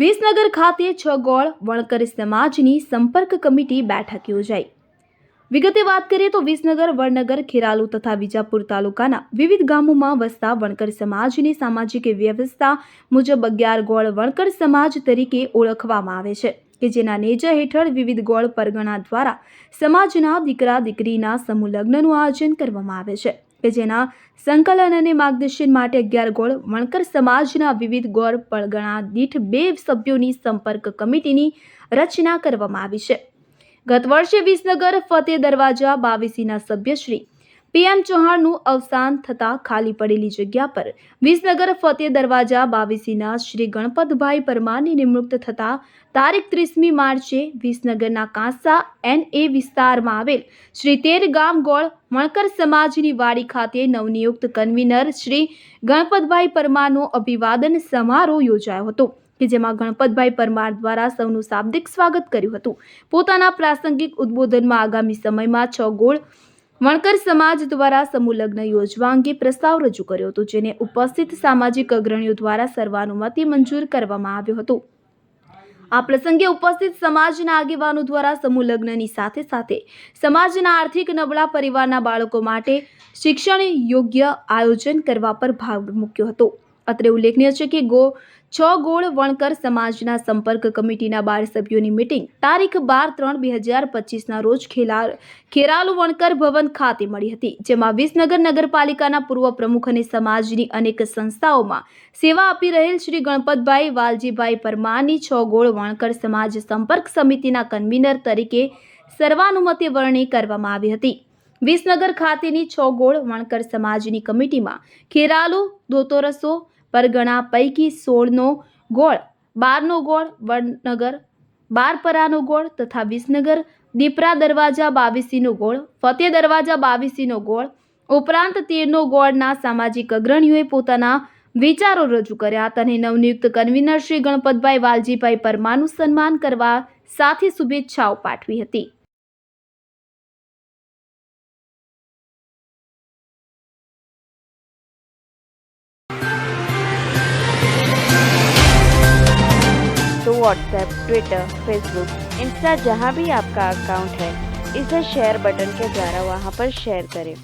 વિસનગર ખાતે 6 ગોળ વણકર સમાજની સંપર્ક કમિટી બેઠક યોજાઈ। વિગતે વાત કરીએ તો વિસનગર, વડનગર, ખેરાલુ તથા વિજાપુર તાલુકાના વિવિધ ગામોમાં વસતા વણકર સમાજની સામાજિક વ્યવસ્થા મુજબ 11 ગોળ વણકર સમાજ તરીકે ઓળખવામાં આવે છે કે જેના નેજા હેઠળ વિવિધ ગોળ પરગણા દ્વારા સમાજના દીકરા દીકરીના સમૂહ લગ્નનું આયોજન કરવામાં આવે છે કે જેના સંકલન અને માર્ગદર્શન માટે 11 ગોળ વણકર સમાજના વિવિધ ગોળ પરગણા દીઠ 2 સભ્યોની સંપર્ક કમિટીની રચના કરવામાં આવી છે। ગત વર્ષે વિસનગર ફતેહ દરવાજા બાવીસીના સભ્ય શ્રી PM ચૌહાણનું અવસાન થતાં ખાલી પડેલી જગ્યા પર વિસનગર ફતેહ દરવાજા બાવીસીના શ્રી ગણપતભાઈ પરમારની નિમણૂક થતાં તારીખ 30મી માર્ચે વિસનગરના કાંસા NA વિસ્તારમાં આવેલ શ્રી 13 ગામ ગોળ વણકર સમાજની વાડી ખાતે નવનિયુક્ત કન્વીનર શ્રી ગણપતભાઈ પરમારનો અભિવાદન સમારોહ યોજાયો હતો કે જેમાં ગણપતભાઈ પરમાર દ્વારા સૌનું શાબ્દિક સ્વાગત કર્યું હતું। પોતાના પ્રાસંગિક ઉદ્બોધનમાં આગામી સમયમાં 6 ગોળ વણકર સમાજ દ્વારા સમૂહ લગ્ન યોજવા અંગે પ્રસ્તાવ રજૂ કર્યો હતો, જેને ઉપસ્થિત સામાજિક અગ્રણીઓ દ્વારા સર્વાનુમતે મંજૂર કરવામાં આવ્યો હતો। આ પ્રસંગે ઉપસ્થિત સમાજના આગેવાનો દ્વારા સમૂહ લગ્નની સાથે સાથે સમાજના આર્થિક નબળા પરિવારના બાળકો માટે શિક્ષણ યોગ્ય આયોજન કરવા પર ભાર મૂક્યો હતો। અત્રે ઉલ્લેખનીય છે કે 6 ગોળ વણકર સમાજના સંપર્ક કમિટીના 12 સભ્યોની મીટિંગ તારીખ 12/3/2025ના રોજ ખેરાલુ વણકર ભવન ખાતે મળી હતી, જેમાં વિસનગર નગરપાલિકાના પૂર્વ પ્રમુખ અને સમાજની અનેક સંસ્થાઓમાં સેવા આપી રહેલ શ્રી ગણપતભાઈ વાલજીભાઈ પરમારની 6 ગોળ વણકર સમાજ સંપર્ક સમિતિના કન્વીનર તરીકે સર્વાનુમતે વરણી કરવામાં આવી હતી। વિસનગર ખાતેની 6 ગોળ વણકર સમાજની કમિટીમાં ખેરાલુ દોતરસો પરગણા પૈકી 16નો ગોળ, 12નો ગોળ વડનગર, બારપરાનો ગોળ તથા વિસનગર દીપરા દરવાજા બાવીસીનો ગોળ, ફતેહ દરવાજા બાવીસીનો ગોળ ઉપરાંત 13નો ગોળના સામાજિક અગ્રણીઓએ પોતાના વિચારો રજૂ કર્યા હતા અને નવનિયુક્ત કન્વીનર શ્રી ગણપતભાઈ વાલજીભાઈ પરમારનું સન્માન કરવા સાથે શુભેચ્છાઓ પાઠવી હતી। तो व्हाट्सएप, ट्विटर, फेसबुक, इंस्टा जहाँ भी आपका अकाउंट है, इसे शेयर बटन के द्वारा वहाँ पर शेयर करें।